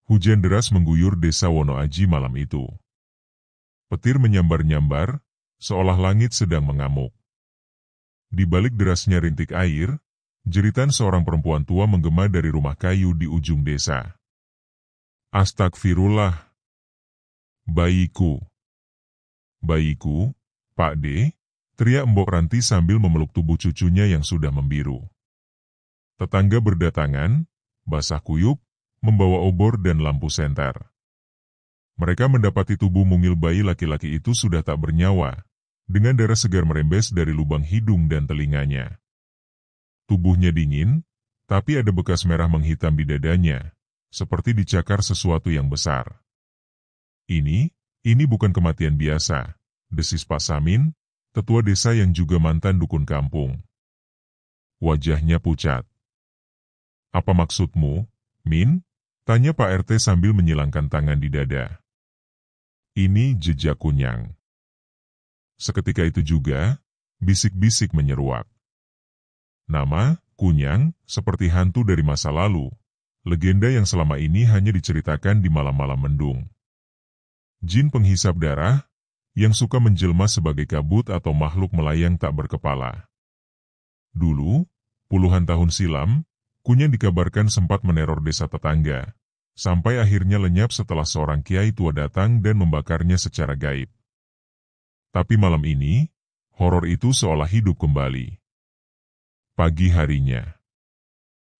Hujan deras mengguyur desa Wonoaji malam itu. Petir menyambar-nyambar, seolah langit sedang mengamuk. Di balik derasnya rintik air, jeritan seorang perempuan tua menggema dari rumah kayu di ujung desa. Astagfirullah. Bayiku. Bayiku, Pak D, teriak Mbok Ranti sambil memeluk tubuh cucunya yang sudah membiru. Tetangga berdatangan, basah kuyup, membawa obor dan lampu senter. Mereka mendapati tubuh mungil bayi laki-laki itu sudah tak bernyawa, dengan darah segar merembes dari lubang hidung dan telinganya. Tubuhnya dingin, tapi ada bekas merah menghitam di dadanya, seperti dicakar sesuatu yang besar. Ini bukan kematian biasa, desis Pak Samin, tetua desa yang juga mantan dukun kampung. Wajahnya pucat. Apa maksudmu, Min? Tanya Pak RT sambil menyilangkan tangan di dada. Ini jejak kunyang. Seketika itu juga, bisik-bisik menyeruak. Nama, Kunyang, seperti hantu dari masa lalu. Legenda yang selama ini hanya diceritakan di malam-malam mendung. Jin penghisap darah, yang suka menjelma sebagai kabut atau makhluk melayang tak berkepala. Dulu, puluhan tahun silam, Kunyang dikabarkan sempat meneror desa tetangga, sampai akhirnya lenyap setelah seorang kiai tua datang dan membakarnya secara gaib. Tapi malam ini, horor itu seolah hidup kembali. Pagi harinya.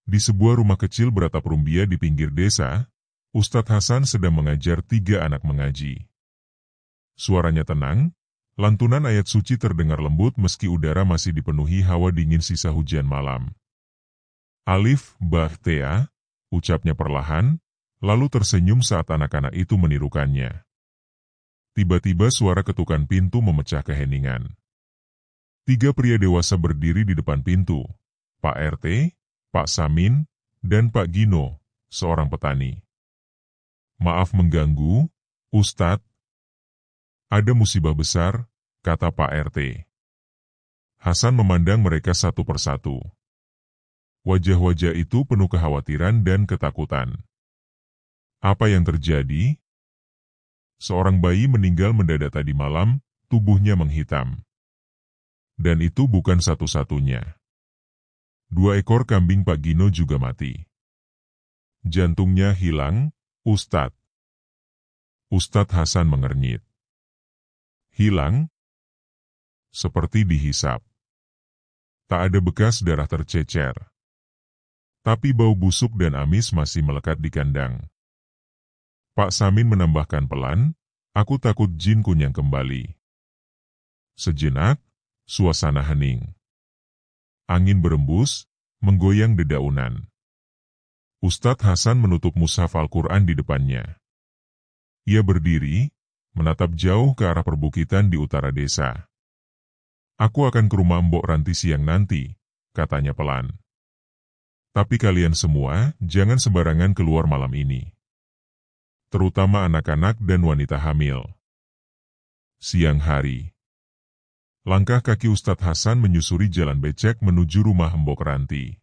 Di sebuah rumah kecil beratap rumbia di pinggir desa, Ustadz Hasan sedang mengajar 3 anak mengaji. Suaranya tenang, lantunan ayat suci terdengar lembut meski udara masih dipenuhi hawa dingin sisa hujan malam. Alif, Ba, Tea, ucapnya perlahan, lalu tersenyum saat anak-anak itu menirukannya. Tiba-tiba suara ketukan pintu memecah keheningan. 3 pria dewasa berdiri di depan pintu, Pak RT, Pak Samin, dan Pak Gino, seorang petani. Maaf mengganggu, Ustadz. Ada musibah besar, kata Pak RT. Hasan memandang mereka satu persatu. Wajah-wajah itu penuh kekhawatiran dan ketakutan. Apa yang terjadi? Seorang bayi meninggal mendadak tadi malam, tubuhnya menghitam. Dan itu bukan satu-satunya. 2 ekor kambing Pak Gino juga mati. Jantungnya hilang, Ustadz. Ustadz Hasan mengernyit. Hilang? Seperti dihisap. Tak ada bekas darah tercecer. Tapi bau busuk dan amis masih melekat di kandang. Pak Samin menambahkan pelan, aku takut jin Kunyang kembali. Sejenak, suasana hening. Angin berembus, menggoyang dedaunan. Ustadz Hasan menutup mushaf Al-Quran di depannya. Ia berdiri, menatap jauh ke arah perbukitan di utara desa. Aku akan ke rumah Mbok Ranti siang nanti, katanya pelan. Tapi kalian semua, jangan sembarangan keluar malam ini. Terutama anak-anak dan wanita hamil. Siang hari. Langkah kaki Ustadz Hasan menyusuri jalan becek menuju rumah Mbok Ranti.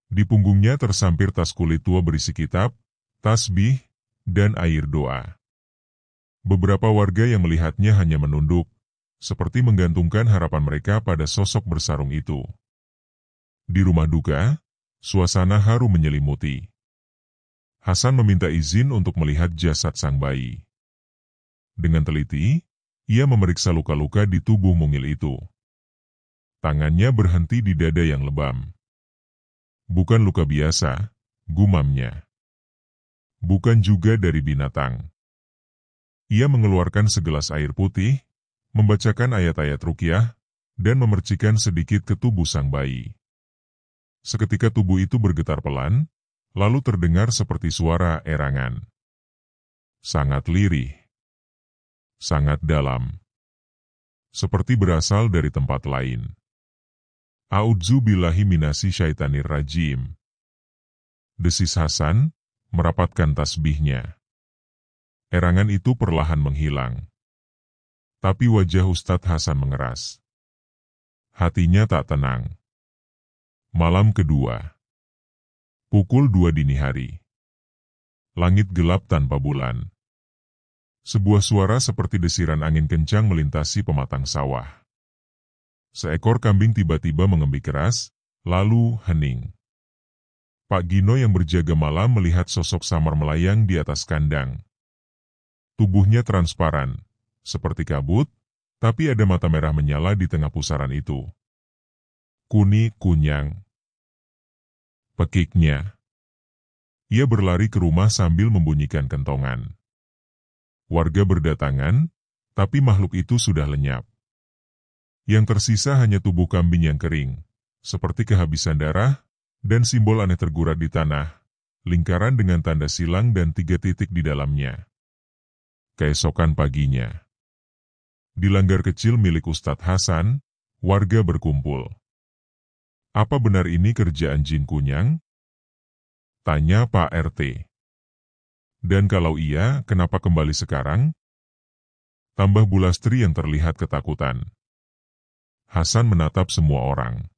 Di punggungnya tersampir tas kulit tua berisi kitab, tasbih, dan air doa. Beberapa warga yang melihatnya hanya menunduk, seperti menggantungkan harapan mereka pada sosok bersarung itu. Di rumah duka, suasana haru menyelimuti. Hasan meminta izin untuk melihat jasad sang bayi. Dengan teliti, ia memeriksa luka-luka di tubuh mungil itu. Tangannya berhenti di dada yang lebam. Bukan luka biasa, gumamnya. Bukan juga dari binatang. Ia mengeluarkan segelas air putih, membacakan ayat-ayat ruqyah, dan memercikkan sedikit ke tubuh sang bayi. Seketika tubuh itu bergetar pelan, lalu terdengar seperti suara erangan. Sangat lirih. Sangat dalam. Seperti berasal dari tempat lain. A'udzu billahi minasy syaitanir rajim. Desis Hasan, merapatkan tasbihnya. Erangan itu perlahan menghilang. Tapi wajah Ustadz Hasan mengeras. Hatinya tak tenang. Malam kedua. Pukul 2 dini hari. Langit gelap tanpa bulan. Sebuah suara seperti desiran angin kencang melintasi pematang sawah. Seekor kambing tiba-tiba mengembik keras, lalu hening. Pak Gino yang berjaga malam melihat sosok samar melayang di atas kandang. Tubuhnya transparan, seperti kabut, tapi ada mata merah menyala di tengah pusaran itu. Kuni kunyang. Pekiknya. Ia berlari ke rumah sambil membunyikan kentongan. Warga berdatangan, tapi makhluk itu sudah lenyap. Yang tersisa hanya tubuh kambing yang kering, seperti kehabisan darah, dan simbol aneh tergurat di tanah, lingkaran dengan tanda silang dan 3 titik di dalamnya. Keesokan paginya, di langgar kecil milik Ustadz Hasan, warga berkumpul. Apa benar ini kerjaan jin kunyang? Tanya Pak RT. Dan kalau iya, kenapa kembali sekarang? Tambah Bulastri yang terlihat ketakutan. Hasan menatap semua orang.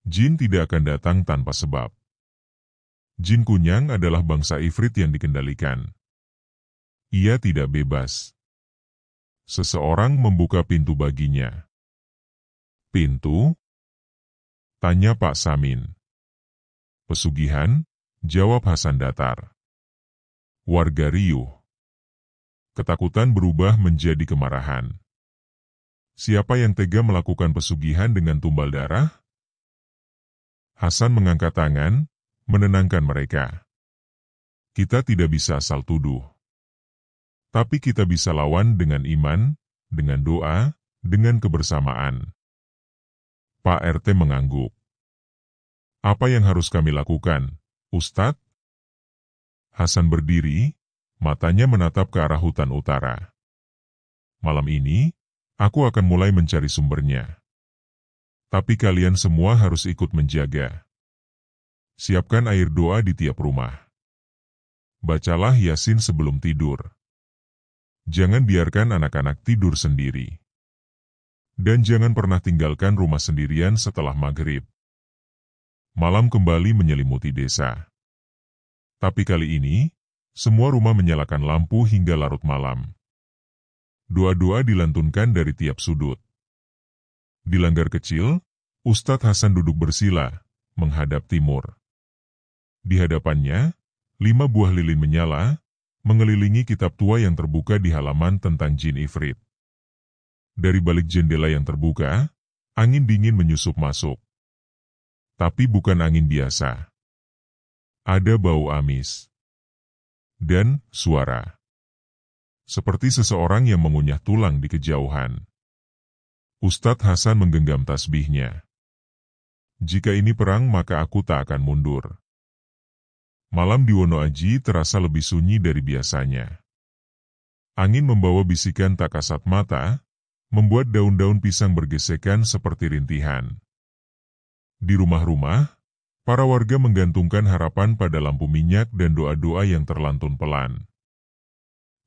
Jin tidak akan datang tanpa sebab. Jin kunyang adalah bangsa ifrit yang dikendalikan. Ia tidak bebas. Seseorang membuka pintu baginya. Pintu? Tanya Pak Samin. Pesugihan? Jawab Hasan datar. Warga riuh. Ketakutan berubah menjadi kemarahan. Siapa yang tega melakukan pesugihan dengan tumbal darah? Hasan mengangkat tangan, menenangkan mereka. Kita tidak bisa asal tuduh. Tapi kita bisa lawan dengan iman, dengan doa, dengan kebersamaan. Pak RT mengangguk. Apa yang harus kami lakukan, Ustadz? Hasan berdiri, matanya menatap ke arah hutan utara. Malam ini, aku akan mulai mencari sumbernya. Tapi kalian semua harus ikut menjaga. Siapkan air doa di tiap rumah. Bacalah Yasin sebelum tidur. Jangan biarkan anak-anak tidur sendiri. Dan jangan pernah tinggalkan rumah sendirian setelah maghrib. Malam kembali menyelimuti desa. Tapi kali ini, semua rumah menyalakan lampu hingga larut malam. Doa-doa dilantunkan dari tiap sudut. Di langgar kecil, Ustadz Hasan duduk bersila, menghadap timur. Di hadapannya, 5 buah lilin menyala, mengelilingi kitab tua yang terbuka di halaman tentang jin ifrit. Dari balik jendela yang terbuka, angin dingin menyusup masuk. Tapi bukan angin biasa. Ada bau amis. Dan suara. Seperti seseorang yang mengunyah tulang di kejauhan. Ustadz Hasan menggenggam tasbihnya. Jika ini perang maka aku tak akan mundur. Malam di Wonoaji terasa lebih sunyi dari biasanya. Angin membawa bisikan tak kasat mata, membuat daun-daun pisang bergesekan seperti rintihan. Di rumah-rumah, para warga menggantungkan harapan pada lampu minyak dan doa-doa yang terlantun pelan.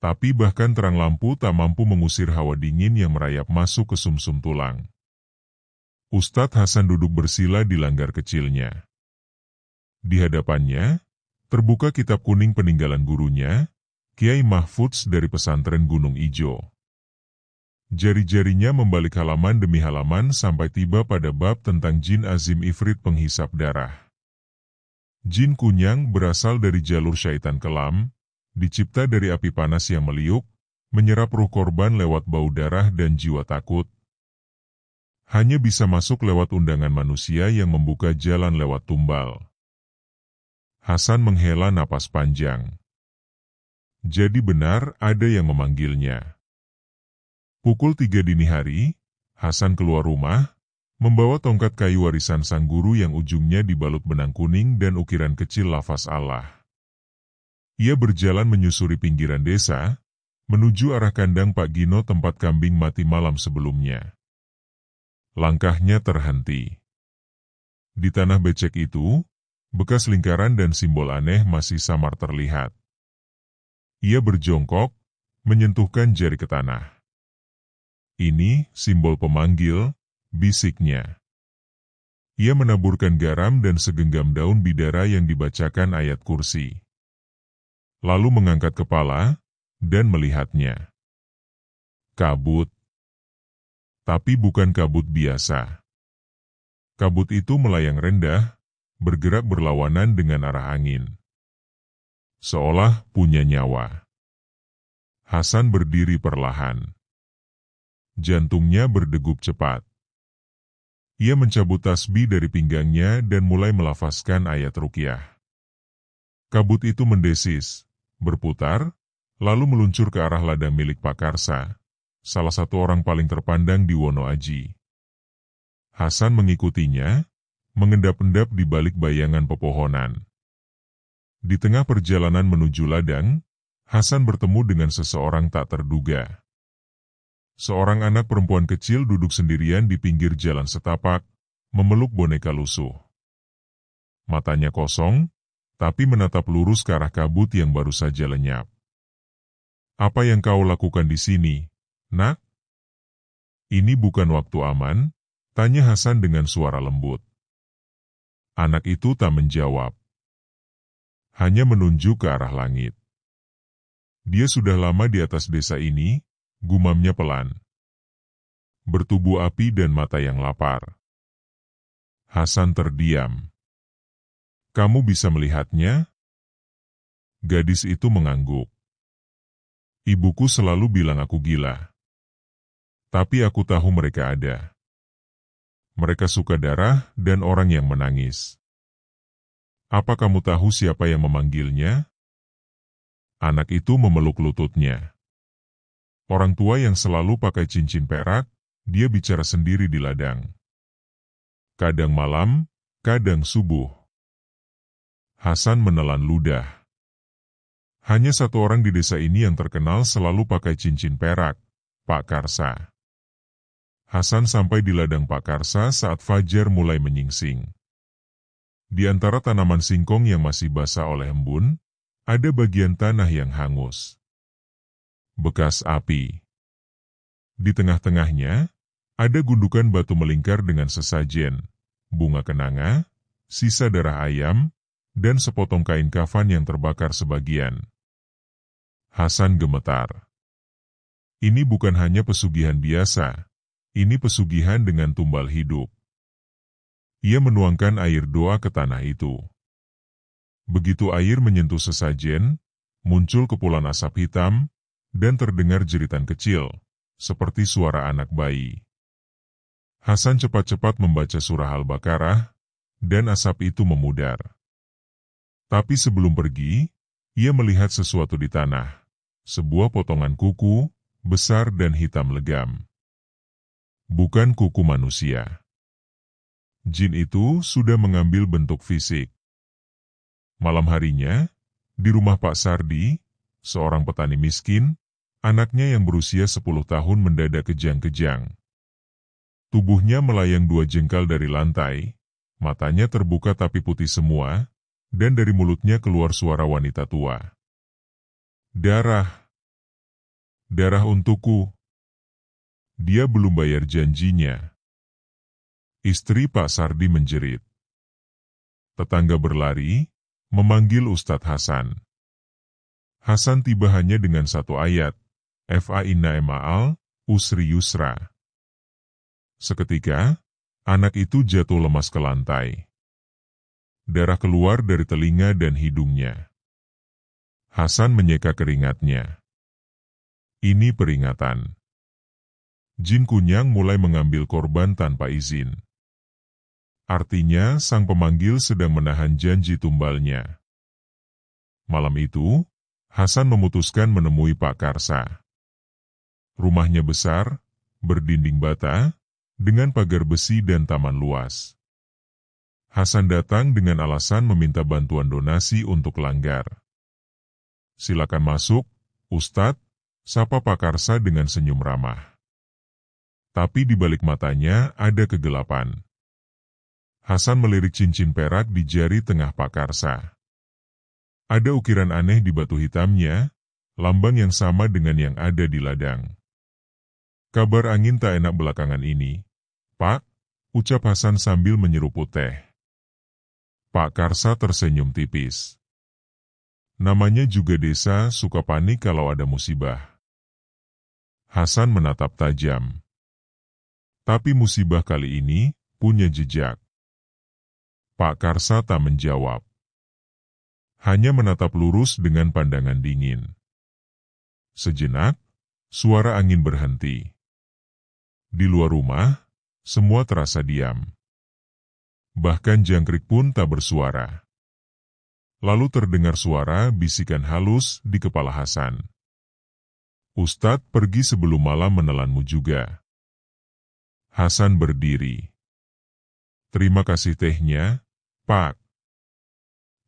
Tapi bahkan terang lampu tak mampu mengusir hawa dingin yang merayap masuk ke sumsum tulang. Ustadz Hasan duduk bersila di langgar kecilnya. Di hadapannya, terbuka kitab kuning peninggalan gurunya, Kiai Mahfudz dari pesantren Gunung Ijo. Jari-jarinya membalik halaman demi halaman sampai tiba pada bab tentang jin azim ifrit penghisap darah. Jin kunyang berasal dari jalur syaitan kelam, dicipta dari api panas yang meliuk, menyerap ruh korban lewat bau darah dan jiwa takut. Hanya bisa masuk lewat undangan manusia yang membuka jalan lewat tumbal. Hasan menghela napas panjang. Jadi benar ada yang memanggilnya. Pukul 3 dini hari, Hasan keluar rumah, membawa tongkat kayu warisan sang guru yang ujungnya dibalut benang kuning dan ukiran kecil lafaz Allah. Ia berjalan menyusuri pinggiran desa, menuju arah kandang Pak Gino tempat kambing mati malam sebelumnya. Langkahnya terhenti. Di tanah becek itu, bekas lingkaran dan simbol aneh masih samar terlihat. Ia berjongkok, menyentuhkan jari ke tanah. Ini simbol pemanggil, bisiknya. Ia menaburkan garam dan segenggam daun bidara yang dibacakan ayat kursi. lalu mengangkat kepala dan melihatnya. Kabut. Tapi bukan kabut biasa. Kabut itu melayang rendah, bergerak berlawanan dengan arah angin. Seolah punya nyawa. Hasan berdiri perlahan. Jantungnya berdegup cepat. Ia mencabut tasbih dari pinggangnya dan mulai melafazkan ayat ruqyah. Kabut itu mendesis, berputar, lalu meluncur ke arah ladang milik Pak Karsa, salah satu orang paling terpandang di Wono Aji. Hasan mengikutinya, mengendap-endap di balik bayangan pepohonan. Di tengah perjalanan menuju ladang, Hasan bertemu dengan seseorang tak terduga. Seorang anak perempuan kecil duduk sendirian di pinggir jalan setapak, memeluk boneka lusuh. Matanya kosong, tapi menatap lurus ke arah kabut yang baru saja lenyap. "Apa yang kau lakukan di sini, Nak?" "Ini bukan waktu aman?" tanya Hasan dengan suara lembut. Anak itu tak menjawab. Hanya menunjuk ke arah langit. "Dia sudah lama di atas desa ini," gumamnya pelan. "Bertubuh api dan mata yang lapar." Hasan terdiam. "Kamu bisa melihatnya?" Gadis itu mengangguk. "Ibuku selalu bilang aku gila. Tapi aku tahu mereka ada. Mereka suka darah dan orang yang menangis." "Apa kamu tahu siapa yang memanggilnya?" Anak itu memeluk lututnya. "Orang tua yang selalu pakai cincin perak, dia bicara sendiri di ladang. Kadang malam, kadang subuh." Hasan menelan ludah. "Hanya satu orang di desa ini yang terkenal selalu pakai cincin perak, Pak Karsa." Hasan sampai di ladang Pak Karsa saat fajar mulai menyingsing. Di antara tanaman singkong yang masih basah oleh embun, ada bagian tanah yang hangus. Bekas api. Di tengah-tengahnya, ada gundukan batu melingkar dengan sesajen, bunga kenanga, sisa darah ayam, dan sepotong kain kafan yang terbakar sebagian. Hasan gemetar. Ini bukan hanya pesugihan biasa, ini pesugihan dengan tumbal hidup. Ia menuangkan air doa ke tanah itu. Begitu air menyentuh sesajen, muncul kepulan asap hitam, dan terdengar jeritan kecil, seperti suara anak bayi. Hasan cepat-cepat membaca surah Al-Baqarah, dan asap itu memudar. Tapi sebelum pergi, ia melihat sesuatu di tanah, sebuah potongan kuku, besar dan hitam legam. Bukan kuku manusia. Jin itu sudah mengambil bentuk fisik. Malam harinya, di rumah Pak Sardi, seorang petani miskin, anaknya yang berusia 10 tahun mendadak kejang-kejang. Tubuhnya melayang 2 jengkal dari lantai, matanya terbuka tapi putih semua, dan dari mulutnya keluar suara wanita tua. "Darah! Darah untukku!" Dia belum bayar janjinya. Istri Pak Sardi menjerit. Tetangga berlari, memanggil Ustadz Hasan. Hasan tiba hanya dengan satu ayat, "Fa inna ma'al usri yusra." Seketika, anak itu jatuh lemas ke lantai. Darah keluar dari telinga dan hidungnya. Hasan menyeka keringatnya. Ini peringatan. Jin kunyang mulai mengambil korban tanpa izin. Artinya, sang pemanggil sedang menahan janji tumbalnya. Malam itu, Hasan memutuskan menemui Pak Karsa. Rumahnya besar, berdinding bata, dengan pagar besi dan taman luas. Hasan datang dengan alasan meminta bantuan donasi untuk langgar. "Silakan masuk, Ustadz," sapa Pak Karsa dengan senyum ramah. Tapi di balik matanya ada kegelapan. Hasan melirik cincin perak di jari tengah Pak Karsa. Ada ukiran aneh di batu hitamnya, lambang yang sama dengan yang ada di ladang. "Kabar angin tak enak belakangan ini, Pak," ucap Hasan sambil menyeruput teh. Pak Karsa tersenyum tipis. Namanya juga desa suka panik kalau ada musibah. Hasan menatap tajam. Tapi musibah kali ini punya jejak. Pak Karsa tak menjawab. Hanya menatap lurus dengan pandangan dingin. Sejenak, suara angin berhenti. Di luar rumah, semua terasa diam. Bahkan jangkrik pun tak bersuara. Lalu terdengar suara bisikan halus di kepala Hasan. Ustadz pergi sebelum malam menelanmu juga. Hasan berdiri. Terima kasih tehnya, Pak.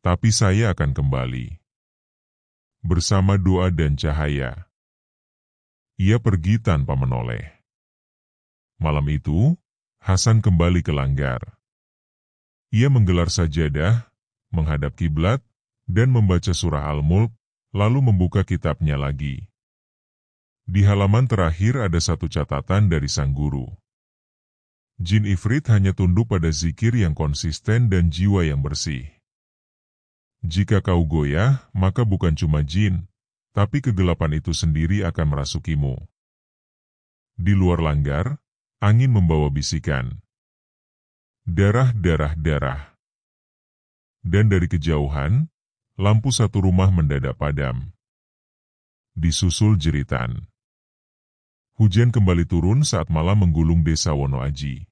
Tapi saya akan kembali. Bersama doa dan cahaya. Ia pergi tanpa menoleh. Malam itu, Hasan kembali ke langgar. Ia menggelar sajadah, menghadap kiblat, dan membaca surah Al-Mulk, lalu membuka kitabnya lagi. Di halaman terakhir ada satu catatan dari sang guru. Jin Ifrit hanya tunduk pada zikir yang konsisten dan jiwa yang bersih. Jika kau goyah, maka bukan cuma jin, tapi kegelapan itu sendiri akan merasukimu. Di luar langgar, angin membawa bisikan. Darah, darah, darah. Dan dari kejauhan, lampu satu rumah mendadak padam. Disusul jeritan. Hujan kembali turun saat malam menggulung desa Wonoaji.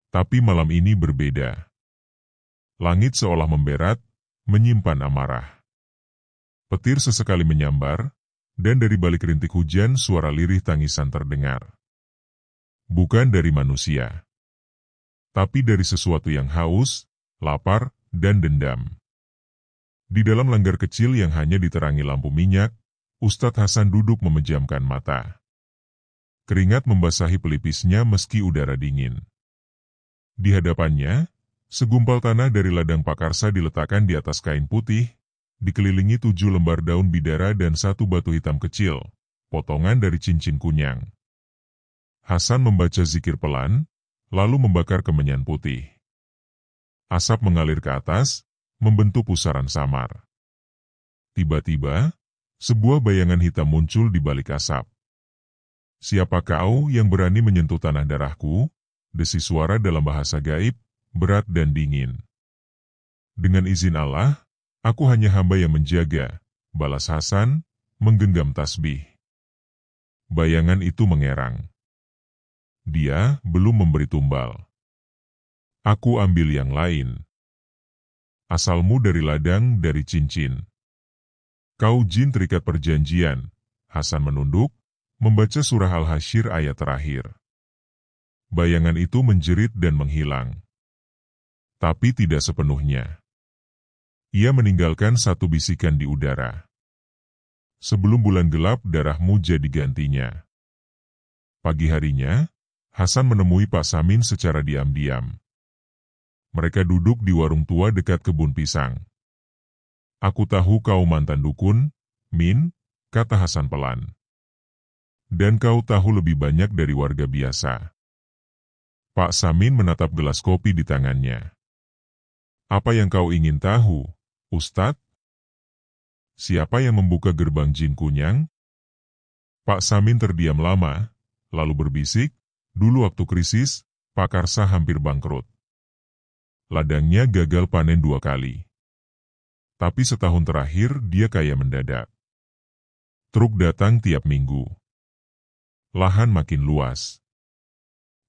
Tapi malam ini berbeda. Langit seolah memberat, menyimpan amarah. Petir sesekali menyambar, dan dari balik rintik hujan suara lirih tangisan terdengar. Bukan dari manusia, tapi dari sesuatu yang haus, lapar, dan dendam. Di dalam langgar kecil yang hanya diterangi lampu minyak, Ustadz Hasan duduk memejamkan mata. Keringat membasahi pelipisnya meski udara dingin. Di hadapannya, segumpal tanah dari ladang Pak Karsa diletakkan di atas kain putih, dikelilingi 7 lembar daun bidara dan 1 batu hitam kecil, potongan dari cincin kunyang. Hasan membaca zikir pelan, lalu membakar kemenyan putih. Asap mengalir ke atas, membentuk pusaran samar. Tiba-tiba, sebuah bayangan hitam muncul di balik asap. Siapa kau yang berani menyentuh tanah darahku? Desi suara dalam bahasa gaib, berat dan dingin. Dengan izin Allah, aku hanya hamba yang menjaga, balas Hasan, menggenggam tasbih. Bayangan itu mengerang. Dia belum memberi tumbal. Aku ambil yang lain. Asalmu dari ladang, dari cincin. Kau jin terikat perjanjian. Hasan menunduk, membaca surah Al-Hasyr ayat terakhir. Bayangan itu menjerit dan menghilang. Tapi tidak sepenuhnya. Ia meninggalkan satu bisikan di udara. Sebelum bulan gelap, darahmu jadi gantinya. Pagi harinya, Hasan menemui Pak Samin secara diam-diam. Mereka duduk di warung tua dekat kebun pisang. Aku tahu kau mantan dukun, Min, kata Hasan pelan. Dan kau tahu lebih banyak dari warga biasa. Pak Samin menatap gelas kopi di tangannya. Apa yang kau ingin tahu, Ustadz? Siapa yang membuka gerbang jin kunyang? Pak Samin terdiam lama, lalu berbisik, dulu waktu krisis, Pak Karsa hampir bangkrut. Ladangnya gagal panen 2 kali. Tapi setahun terakhir dia kaya mendadak. Truk datang tiap minggu. Lahan makin luas.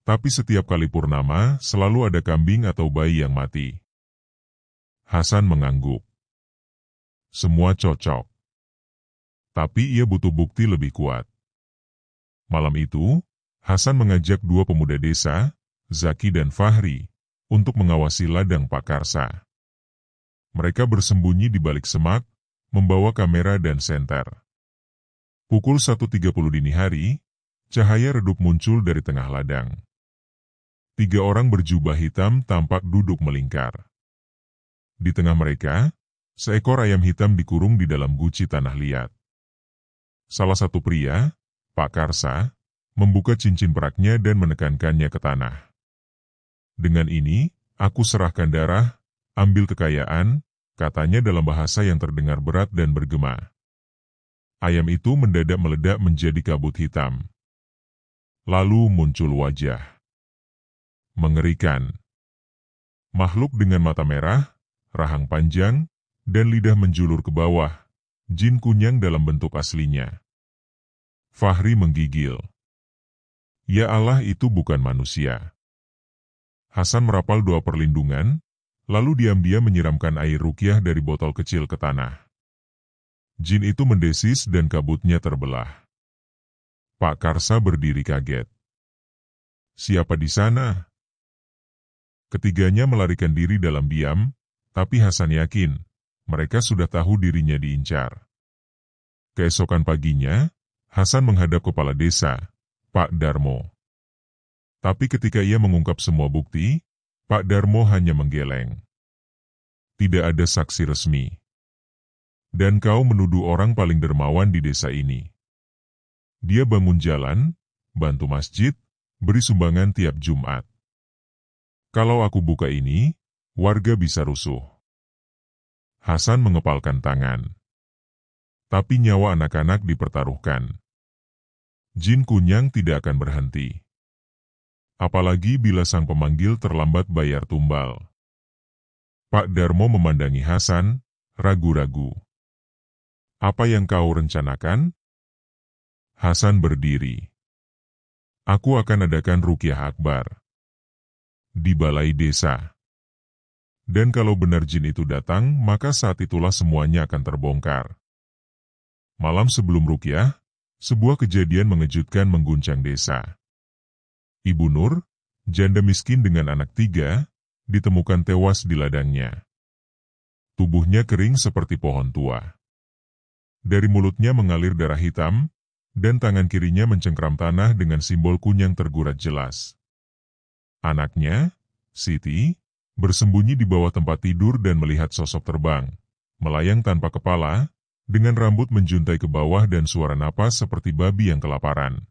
Tapi setiap kali purnama, selalu ada kambing atau bayi yang mati. Hasan mengangguk. Semua cocok. Tapi ia butuh bukti lebih kuat. Malam itu, Hasan mengajak 2 pemuda desa, Zaki dan Fahri, untuk mengawasi ladang Pak Karsa. Mereka bersembunyi di balik semak, membawa kamera dan senter. Pukul 1.30 dini hari, cahaya redup muncul dari tengah ladang. 3 orang berjubah hitam tampak duduk melingkar. Di tengah mereka, seekor ayam hitam dikurung di dalam guci tanah liat. Salah satu pria, Pak Karsa, membuka cincin peraknya dan menekankannya ke tanah. Dengan ini, aku serahkan darah, ambil kekayaan, katanya dalam bahasa yang terdengar berat dan bergema. Ayam itu mendadak meledak menjadi kabut hitam. Lalu muncul wajah mengerikan. Makhluk dengan mata merah, rahang panjang, dan lidah menjulur ke bawah, jin kunyang dalam bentuk aslinya. Fahri menggigil. Ya Allah, itu bukan manusia. Hasan merapal doa perlindungan, lalu diam-diam menyiramkan air ruqyah dari botol kecil ke tanah. Jin itu mendesis dan kabutnya terbelah. Pak Karsa berdiri kaget. Siapa di sana? Ketiganya melarikan diri dalam diam, tapi Hasan yakin, mereka sudah tahu dirinya diincar. Keesokan paginya, Hasan menghadap kepala desa, Pak Darmo. Tapi ketika ia mengungkap semua bukti, Pak Darmo hanya menggeleng. Tidak ada saksi resmi. Dan kau menuduh orang paling dermawan di desa ini. Dia bangun jalan, bantu masjid, beri sumbangan tiap Jumat. Kalau aku buka ini, warga bisa rusuh. Hasan mengepalkan tangan. Tapi nyawa anak-anak dipertaruhkan. Jin kunyang tidak akan berhenti. Apalagi bila sang pemanggil terlambat bayar tumbal. Pak Darmo memandangi Hasan, ragu-ragu. Apa yang kau rencanakan? Hasan berdiri. Aku akan adakan ruqyah akbar. Di balai desa. Dan kalau benar jin itu datang, maka saat itulah semuanya akan terbongkar. Malam sebelum ruqyah, sebuah kejadian mengejutkan mengguncang desa. Ibu Nur, janda miskin dengan anak 3, ditemukan tewas di ladangnya. Tubuhnya kering seperti pohon tua. Dari mulutnya mengalir darah hitam, dan tangan kirinya mencengkram tanah dengan simbol kunyang tergurat jelas. Anaknya, Siti, bersembunyi di bawah tempat tidur dan melihat sosok terbang, melayang tanpa kepala, dengan rambut menjuntai ke bawah dan suara napas seperti babi yang kelaparan.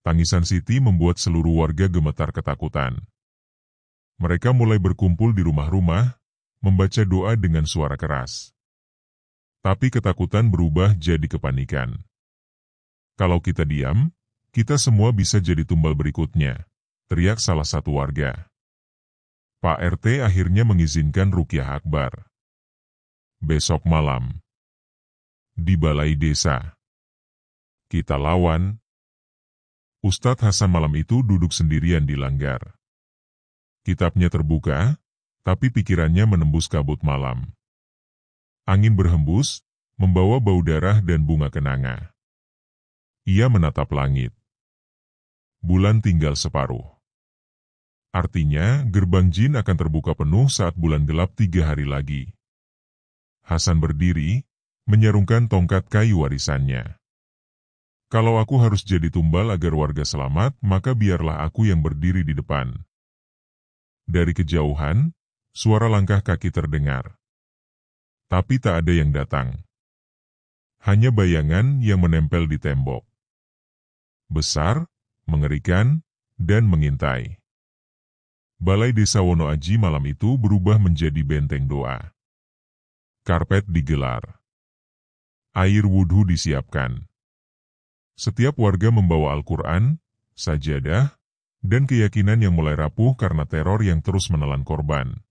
Tangisan Siti membuat seluruh warga gemetar ketakutan. Mereka mulai berkumpul di rumah-rumah, membaca doa dengan suara keras. Tapi ketakutan berubah jadi kepanikan. Kalau kita diam, kita semua bisa jadi tumbal berikutnya, teriak salah satu warga. Pak RT akhirnya mengizinkan ruqyah akbar. Besok malam. Di balai desa. Kita lawan. Ustadz Hasan malam itu duduk sendirian di langgar. Kitabnya terbuka, tapi pikirannya menembus kabut malam. Angin berhembus, membawa bau darah dan bunga kenanga. Ia menatap langit. Bulan tinggal separuh. Artinya, gerbang jin akan terbuka penuh saat bulan gelap 3 hari lagi. Hasan berdiri, menyarungkan tongkat kayu warisannya. Kalau aku harus jadi tumbal agar warga selamat, maka biarlah aku yang berdiri di depan. Dari kejauhan, suara langkah kaki terdengar. Tapi tak ada yang datang. Hanya bayangan yang menempel di tembok. Besar, mengerikan, dan mengintai. Balai Desa Wonoaji malam itu berubah menjadi benteng doa. Karpet digelar. Air wudhu disiapkan. Setiap warga membawa Al-Quran, sajadah, dan keyakinan yang mulai rapuh karena teror yang terus menelan korban.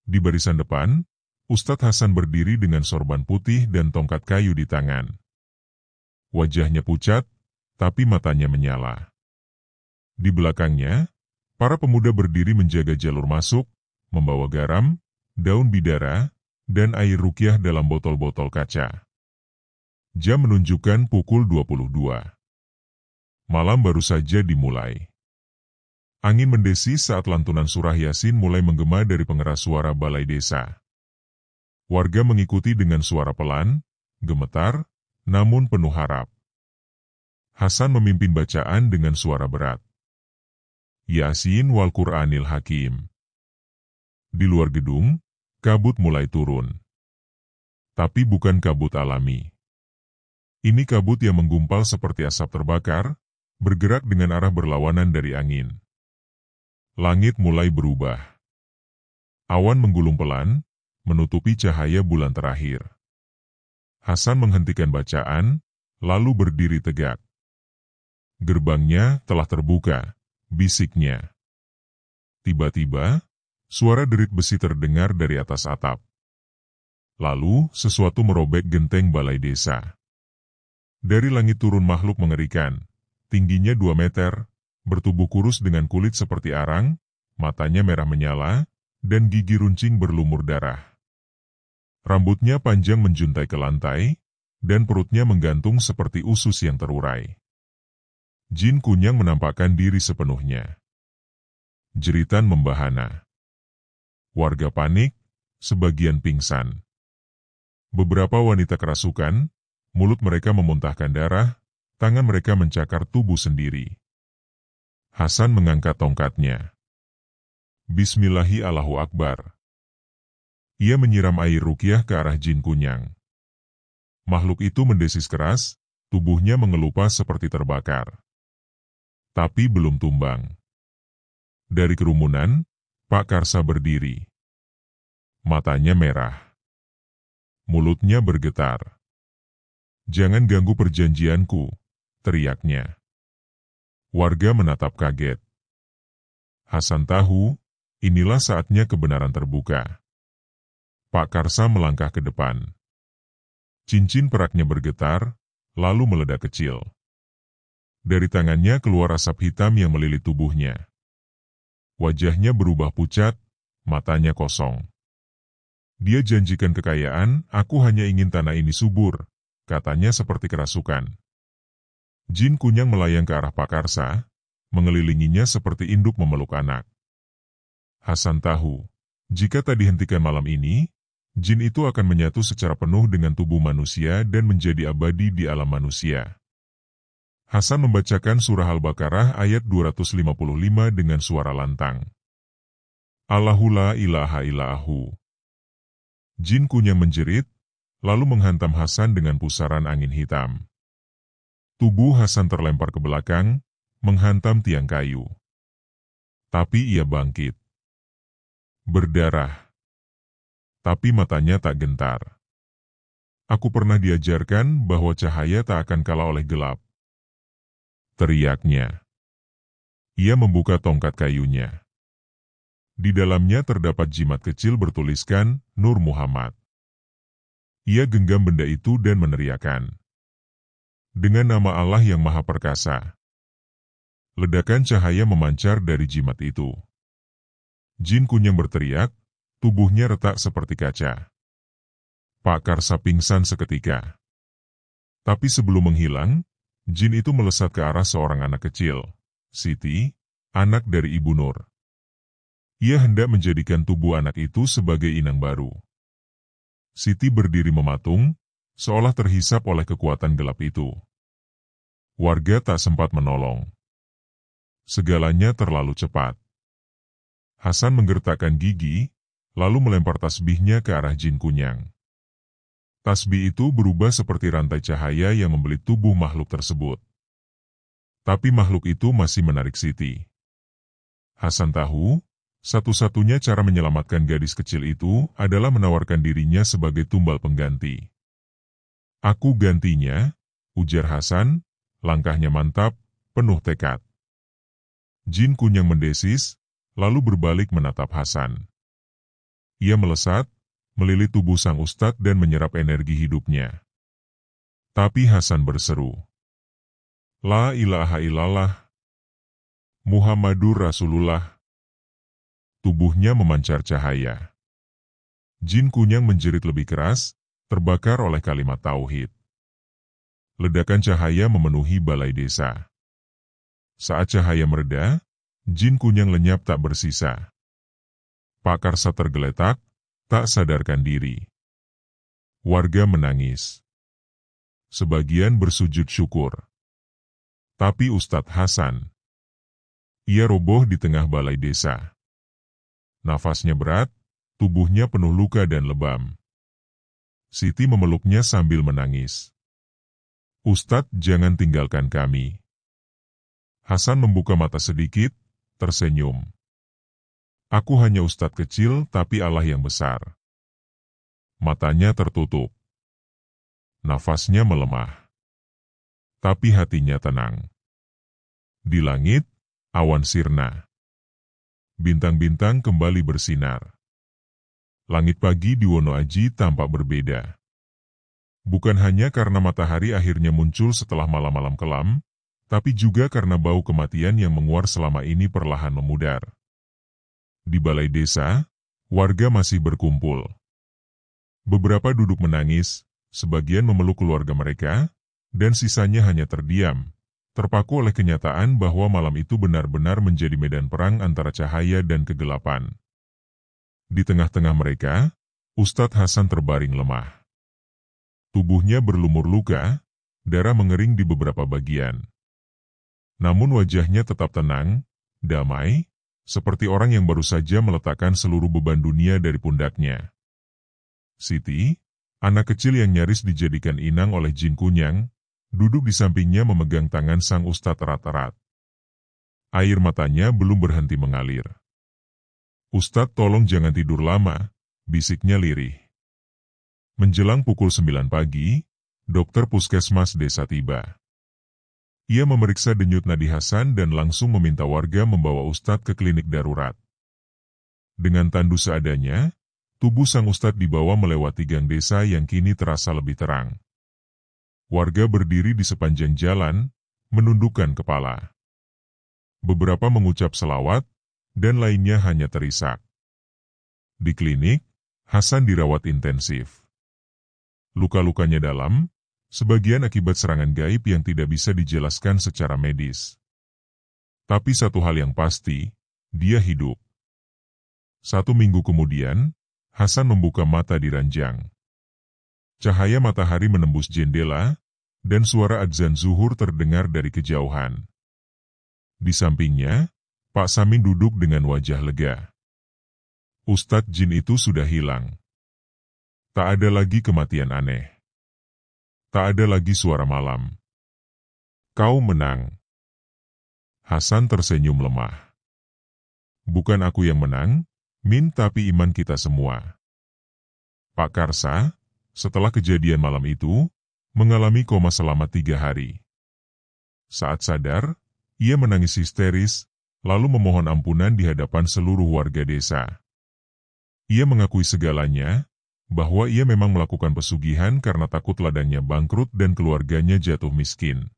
Di barisan depan, Ustadz Hasan berdiri dengan sorban putih dan tongkat kayu di tangan. Wajahnya pucat, tapi matanya menyala. Di belakangnya, para pemuda berdiri menjaga jalur masuk, membawa garam, daun bidara, dan air ruqyah dalam botol-botol kaca. Jam menunjukkan pukul 22. Malam baru saja dimulai. Angin mendesis saat lantunan surah Yasin mulai menggema dari pengeras suara balai desa. Warga mengikuti dengan suara pelan, gemetar, namun penuh harap. Hasan memimpin bacaan dengan suara berat. Yasin wal Qur'anil Hakim. Di luar gedung, kabut mulai turun. Tapi bukan kabut alami. Ini kabut yang menggumpal seperti asap terbakar, bergerak dengan arah berlawanan dari angin. Langit mulai berubah. Awan menggulung pelan, menutupi cahaya bulan terakhir. Hasan menghentikan bacaan, lalu berdiri tegak. Gerbangnya telah terbuka, bisiknya. Tiba-tiba, suara derit besi terdengar dari atas atap. Lalu, sesuatu merobek genteng balai desa. Dari langit turun makhluk mengerikan, tingginya 2 meter, bertubuh kurus dengan kulit seperti arang, matanya merah menyala, dan gigi runcing berlumur darah. Rambutnya panjang menjuntai ke lantai, dan perutnya menggantung seperti usus yang terurai. Jin kunyang menampakkan diri sepenuhnya. Jeritan membahana. Warga panik, sebagian pingsan. Beberapa wanita kerasukan, mulut mereka memuntahkan darah, tangan mereka mencakar tubuh sendiri. Hasan mengangkat tongkatnya. Bismillahi Allahu Akbar. Ia menyiram air ruqyah ke arah jin kunyang. Makhluk itu mendesis keras, tubuhnya mengelupas seperti terbakar. Tapi belum tumbang. Dari kerumunan, Pak Karsa berdiri. Matanya merah. Mulutnya bergetar. "Jangan ganggu perjanjianku," teriaknya. Warga menatap kaget. Hasan tahu, inilah saatnya kebenaran terbuka. Pak Karsa melangkah ke depan. Cincin peraknya bergetar, lalu meledak kecil. Dari tangannya keluar asap hitam yang melilit tubuhnya. Wajahnya berubah pucat, matanya kosong. Dia janjikan kekayaan, "Aku hanya ingin tanah ini subur," katanya seperti kerasukan. Jin kunyang melayang ke arah Pak Karsa, mengelilinginya seperti induk memeluk anak. Hasan tahu, jika tak dihentikan malam ini, jin itu akan menyatu secara penuh dengan tubuh manusia dan menjadi abadi di alam manusia. Hasan membacakan surah Al-Baqarah ayat 255 dengan suara lantang. Allahu la ilaha illahu. Jin kunyang menjerit, lalu menghantam Hasan dengan pusaran angin hitam. Tubuh Hasan terlempar ke belakang, menghantam tiang kayu. Tapi ia bangkit. Berdarah. Tapi matanya tak gentar. "Aku pernah diajarkan bahwa cahaya tak akan kalah oleh gelap," teriaknya. Ia membuka tongkat kayunya. Di dalamnya terdapat jimat kecil bertuliskan Nur Muhammad. Ia genggam benda itu dan meneriakkan, "Dengan nama Allah yang Maha Perkasa." Ledakan cahaya memancar dari jimat itu. Jin kunyang berteriak, tubuhnya retak seperti kaca. Pak Karsa pingsan seketika. Tapi sebelum menghilang, jin itu melesat ke arah seorang anak kecil, Siti, anak dari Ibu Nur. Ia hendak menjadikan tubuh anak itu sebagai inang baru. Siti berdiri mematung, seolah terhisap oleh kekuatan gelap itu. Warga tak sempat menolong. Segalanya terlalu cepat. Hasan menggertakkan gigi, lalu melempar tasbihnya ke arah jin kunyang. Tasbih itu berubah seperti rantai cahaya yang membelit tubuh makhluk tersebut. Tapi makhluk itu masih menarik Siti. Hasan tahu, satu-satunya cara menyelamatkan gadis kecil itu adalah menawarkan dirinya sebagai tumbal pengganti. "Aku gantinya," ujar Hasan, langkahnya mantap, penuh tekad. Jin kunyang mendesis, lalu berbalik menatap Hasan. Ia melesat, melilit tubuh sang ustadz dan menyerap energi hidupnya. Tapi Hasan berseru, "La ilaha illallah, Muhammadur Rasulullah." Tubuhnya memancar cahaya. Jin kunyang menjerit lebih keras, terbakar oleh kalimat tauhid. Ledakan cahaya memenuhi balai desa. Saat cahaya mereda, jin kunyang lenyap tak bersisa. Pak Karsa tergeletak, tak sadarkan diri. Warga menangis. Sebagian bersujud syukur. Tapi Ustadz Hasan, ia roboh di tengah balai desa. Nafasnya berat, tubuhnya penuh luka dan lebam. Siti memeluknya sambil menangis. "Ustadz, jangan tinggalkan kami." Hasan membuka mata sedikit, tersenyum. "Aku hanya ustadz kecil, tapi Allah yang besar. Matanya tertutup. Nafasnya melemah. Tapi hatinya tenang. Di langit, awan sirna. Bintang-bintang kembali bersinar. Langit pagi di Wono Aji tampak berbeda. Bukan hanya karena matahari akhirnya muncul setelah malam-malam kelam, tapi juga karena bau kematian yang menguar selama ini perlahan memudar. Di balai desa, warga masih berkumpul. Beberapa duduk menangis, sebagian memeluk keluarga mereka, dan sisanya hanya terdiam, terpaku oleh kenyataan bahwa malam itu benar-benar menjadi medan perang antara cahaya dan kegelapan. Di tengah-tengah mereka, Ustadz Hasan terbaring lemah. Tubuhnya berlumur luka, darah mengering di beberapa bagian. Namun wajahnya tetap tenang, damai, seperti orang yang baru saja meletakkan seluruh beban dunia dari pundaknya. Siti, anak kecil yang nyaris dijadikan inang oleh jin kunyang, duduk di sampingnya memegang tangan sang ustadz erat-erat. Air matanya belum berhenti mengalir. "Ustadz, tolong jangan tidur lama," bisiknya lirih. Menjelang pukul 9 pagi, dokter puskesmas desa tiba. Ia memeriksa denyut nadi Hasan dan langsung meminta warga membawa Ustadz ke klinik darurat. Dengan tandu seadanya, tubuh sang Ustadz dibawa melewati gang desa yang kini terasa lebih terang. Warga berdiri di sepanjang jalan, menundukkan kepala. Beberapa mengucap selawat, dan lainnya hanya terisak. Di klinik, Hasan dirawat intensif. Luka-lukanya dalam, sebagian akibat serangan gaib yang tidak bisa dijelaskan secara medis. Tapi satu hal yang pasti, dia hidup. 1 minggu kemudian, Hasan membuka mata di ranjang. Cahaya matahari menembus jendela, dan suara adzan zuhur terdengar dari kejauhan. Di sampingnya, Pak Samin duduk dengan wajah lega. Ustadz jin itu sudah hilang. Tak ada lagi kematian aneh. Tak ada lagi suara malam. Kau menang. Hasan tersenyum lemah. Bukan aku yang menang, Min, tapi iman kita semua. Pak Karsa, setelah kejadian malam itu, mengalami koma selama 3 hari. Saat sadar, ia menangis histeris, lalu memohon ampunan di hadapan seluruh warga desa. Ia mengakui segalanya, bahwa ia memang melakukan pesugihan karena takut ladangnya bangkrut dan keluarganya jatuh miskin.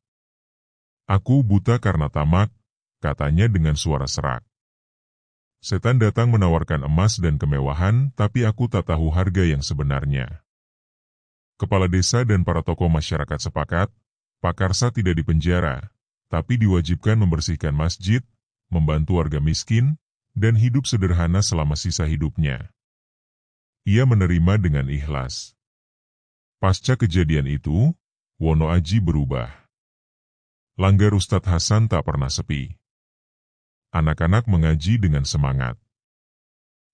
"Aku buta karena tamak," katanya dengan suara serak. "Setan datang menawarkan emas dan kemewahan, tapi aku tak tahu harga yang sebenarnya." Kepala desa dan para tokoh masyarakat sepakat, Pak Karsa tidak dipenjara, tapi diwajibkan membersihkan masjid, membantu warga miskin, dan hidup sederhana selama sisa hidupnya. Ia menerima dengan ikhlas. Pasca kejadian itu, Wono Aji berubah. Langgar Ustadz Hasan tak pernah sepi. Anak-anak mengaji dengan semangat.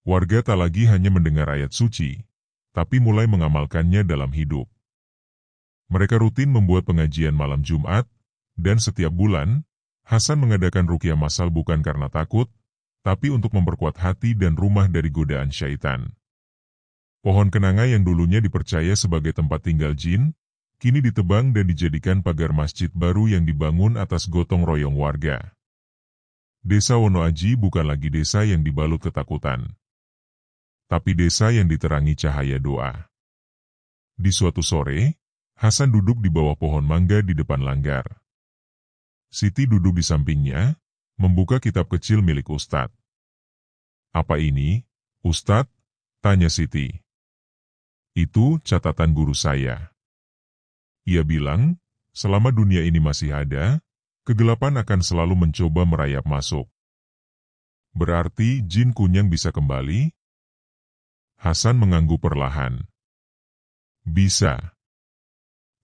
Warga tak lagi hanya mendengar ayat suci, tapi mulai mengamalkannya dalam hidup. Mereka rutin membuat pengajian malam Jumat, dan setiap bulan, Hasan mengadakan ruqyah massal bukan karena takut, tapi untuk memperkuat hati dan rumah dari godaan syaitan. Pohon kenanga yang dulunya dipercaya sebagai tempat tinggal jin, kini ditebang dan dijadikan pagar masjid baru yang dibangun atas gotong royong warga. Desa Wono Aji bukan lagi desa yang dibalut ketakutan, tapi desa yang diterangi cahaya doa. Di suatu sore, Hasan duduk di bawah pohon mangga di depan langgar. Siti duduk di sampingnya, membuka kitab kecil milik Ustadz. "Apa ini, Ustadz?" tanya Siti. "Itu catatan guru saya. Ia bilang, selama dunia ini masih ada, kegelapan akan selalu mencoba merayap masuk. Berarti jin kunyang bisa kembali?" Hasan mengangguk perlahan. "Bisa.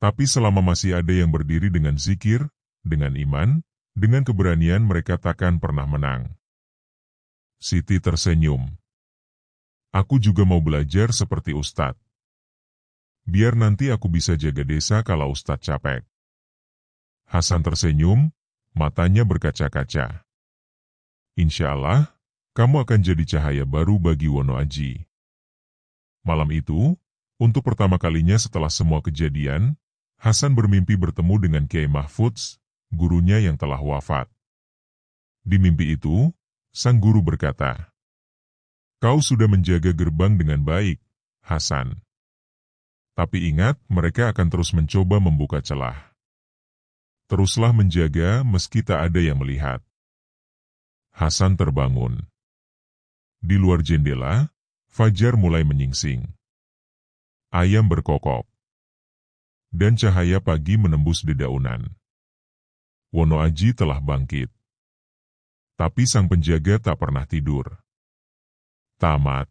Tapi selama masih ada yang berdiri dengan zikir, dengan iman, dengan keberanian, mereka takkan pernah menang." Siti tersenyum. "Aku juga mau belajar seperti Ustadz. Biar nanti aku bisa jaga desa kalau Ustadz capek." Hasan tersenyum, matanya berkaca-kaca. "Insya Allah, kamu akan jadi cahaya baru bagi Wono Aji." Malam itu, Untuk pertama kalinya setelah semua kejadian, Hasan bermimpi bertemu dengan Kiai Mahfudz, gurunya yang telah wafat. Di mimpi itu, sang guru berkata, "Kau sudah menjaga gerbang dengan baik, Hasan. Tapi ingat, mereka akan terus mencoba membuka celah. Teruslah menjaga meski tak ada yang melihat." Hasan terbangun. Di luar jendela, fajar mulai menyingsing. Ayam berkokok. Dan cahaya pagi menembus dedaunan. Wono Aji telah bangkit. Tapi sang penjaga tak pernah tidur. Tamat.